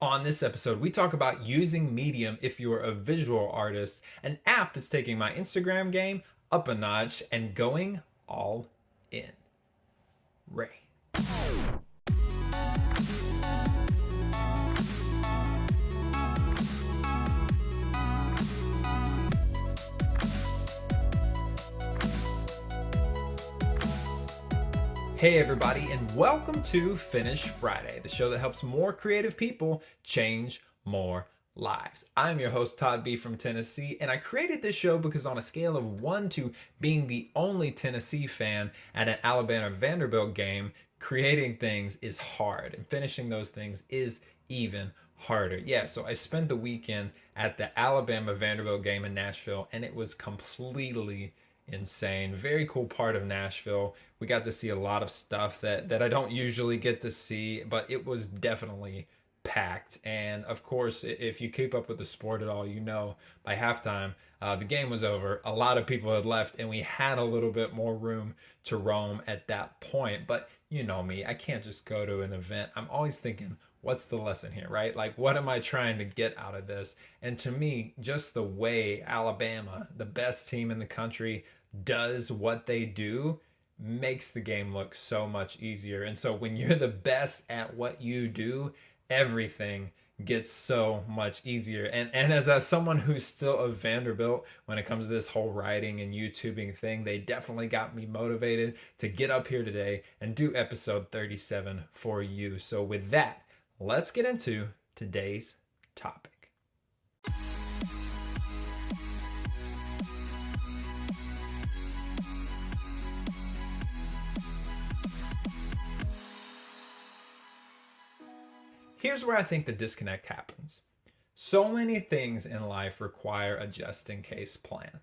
On this episode, we talk about using Medium if you're a visual artist, an app that's taking my Instagram game up a notch and going all in. Ray. Hey everybody, and welcome to Finish Friday, the show that helps more creative people change more lives. I'm your host, Todd B from Tennessee, and I created this show because on a scale of 1 to being the only Tennessee fan at an Alabama Vanderbilt game, creating things is hard, and finishing those things is even harder. Yeah, so I spent the weekend at the Alabama Vanderbilt game in Nashville, and it was completely insane. Very cool part of Nashville. We got to see a lot of stuff that I don't usually get to see, but it was definitely packed. And of course, if you keep up with the sport at all, you know by halftime the game was over. A lot of people had left, and we had a little bit more room to roam at that point. But you know me, I can't just go to an event. I'm always thinking, what's the lesson here, right? Like, what am I trying to get out of this? And to me, just the way Alabama, the best team in the country, does what they do makes the game look so much easier. And so when you're the best at what you do, everything gets so much easier. And as someone who's still a Vanderbilt when it comes to this whole writing and YouTubing thing, they definitely got me motivated to get up here today and do episode 37 for you. So with that, let's get into today's topic. Here's where I think the disconnect happens. So many things in life require a just in case plan.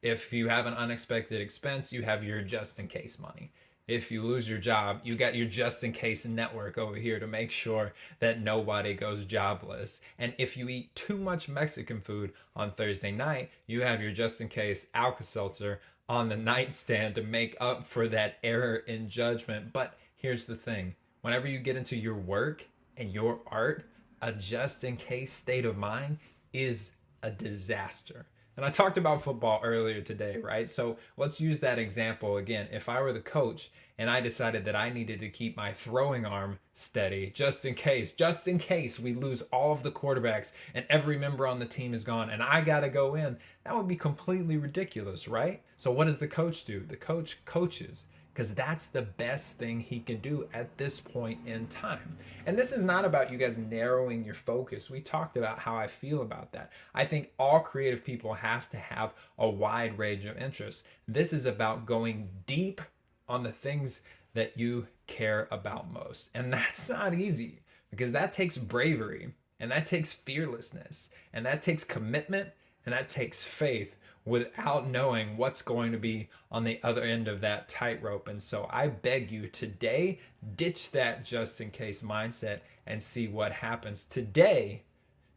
If you have an unexpected expense, you have your just in case money. If you lose your job, you got your just in case network over here to make sure that nobody goes jobless. And if you eat too much Mexican food on Thursday night, you have your just in case Alka Seltzer on the nightstand to make up for that error in judgment. But here's the thing, whenever you get into your work and your art, a just in case state of mind is a disaster. And I talked about football earlier today, right? So let's use that example again. If I were the coach and I decided that I needed to keep my throwing arm steady, just in case we lose all of the quarterbacks and every member on the team is gone and I got to go in, that would be completely ridiculous, right? So what does the coach do? The coach coaches, because that's the best thing he can do at this point in time. And this is not about you guys narrowing your focus. We talked about how I feel about that. I think all creative people have to have a wide range of interests. This is about going deep on the things that you care about most. And that's not easy, because that takes bravery, and that takes fearlessness, and that takes commitment, and that takes faith without knowing what's going to be on the other end of that tightrope. And so I beg you today, ditch that just in case mindset and see what happens. Today,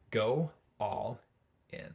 go all in.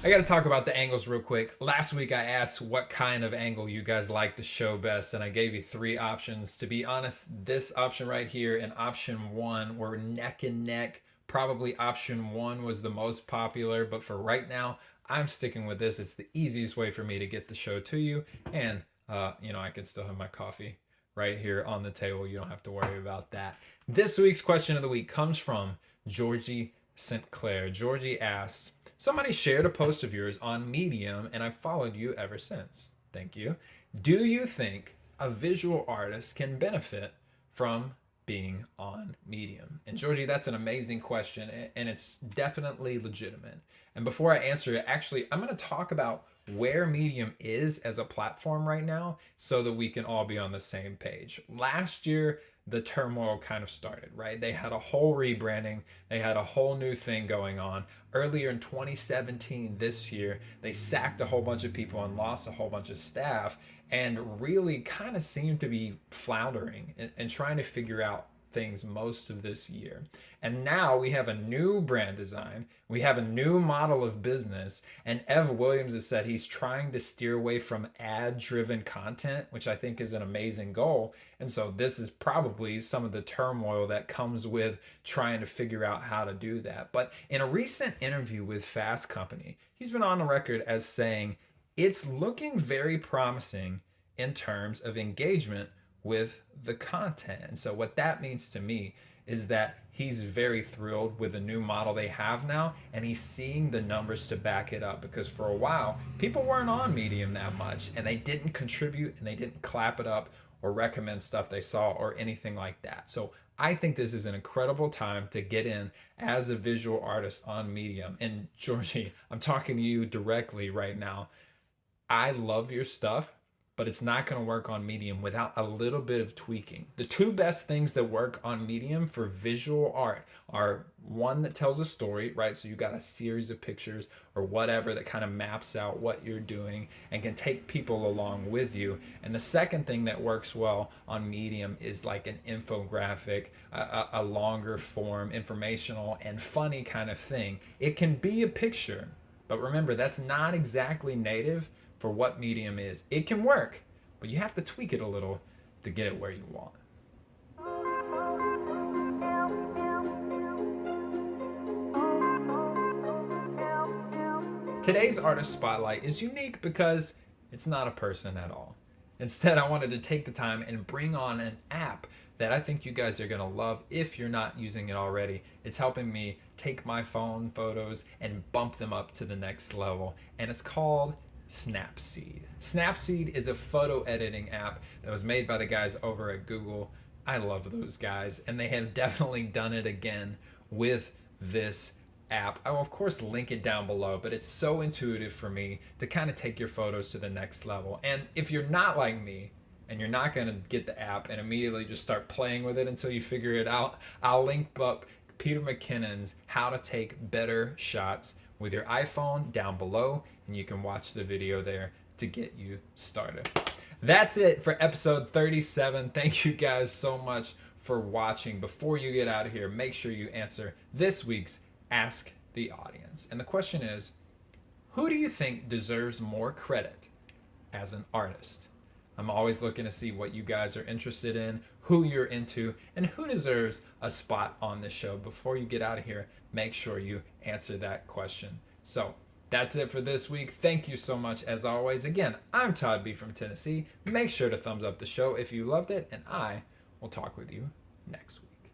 I got to talk about the angles real quick. Last week I asked what kind of angle you guys like the show best, and I gave you 3 options. To be honest, this option right here and option 1 were neck and neck. Probably option 1 was the most popular, but for right now, I'm sticking with this. It's the easiest way for me to get the show to you, and I can still have my coffee right here on the table. You don't have to worry about that. This week's question of the week comes from Georgie St. Clair. Georgie asked, somebody shared a post of yours on Medium and I've followed you ever since. Thank you. Do you think a visual artist can benefit from being on Medium? And Georgie, that's an amazing question, and it's definitely legitimate. And before I answer it, actually, I'm going to talk about where Medium is as a platform right now so that we can all be on the same page. Last year, the turmoil kind of started, right? They had a whole rebranding. They had a whole new thing going on. Earlier in 2017, this year, they sacked a whole bunch of people and lost a whole bunch of staff and really kind of seemed to be floundering and trying to figure out things most of this year. And now we have a new brand design, we have a new model of business, and Ev Williams has said he's trying to steer away from ad-driven content, which I think is an amazing goal. And so this is probably some of the turmoil that comes with trying to figure out how to do that. But in a recent interview with Fast Company, he's been on the record as saying it's looking very promising in terms of engagement with the content. And so what that means to me is that he's very thrilled with the new model they have now, and he's seeing the numbers to back it up, because for a while people weren't on Medium that much and they didn't contribute and they didn't clap it up or recommend stuff they saw or anything like that. So I think this is an incredible time to get in as a visual artist on Medium. And Georgie, I'm talking to you directly right now. I love your stuff, but it's not going to work on Medium without a little bit of tweaking. The two best things that work on Medium for visual art are one that tells a story, right? So you got a series of pictures or whatever that kind of maps out what you're doing and can take people along with you. And the second thing that works well on Medium is like an infographic, a longer form, informational and funny kind of thing. It can be a picture, but remember, that's not exactly native for what Medium is. It can work, but you have to tweak it a little to get it where you want. Today's artist spotlight is unique because it's not a person at all. Instead, I wanted to take the time and bring on an app that I think you guys are gonna love if you're not using it already. It's helping me take my phone photos and bump them up to the next level, and it's called Snapseed. Snapseed is a photo editing app that was made by the guys over at Google. I love those guys, and they have definitely done it again with this app. I will of course link it down below, but it's so intuitive for me to kind of take your photos to the next level. And if you're not like me and you're not going to get the app and immediately just start playing with it until you figure it out, I'll link up Peter McKinnon's How to Take Better Shots with your iPhone down below, and you can watch the video there to get you started. That's it for episode 37. Thank you guys so much for watching. Before you get out of here, make sure you answer this week's Ask the Audience. And the question is, who do you think deserves more credit as an artist? I'm always looking to see what you guys are interested in, who you're into, and who deserves a spot on the show. Before you get out of here, make sure you answer that question. So that's it for this week. Thank you so much as always. Again, I'm Todd B from Tennessee. Make sure to thumbs up the show if you loved it, and I will talk with you next week.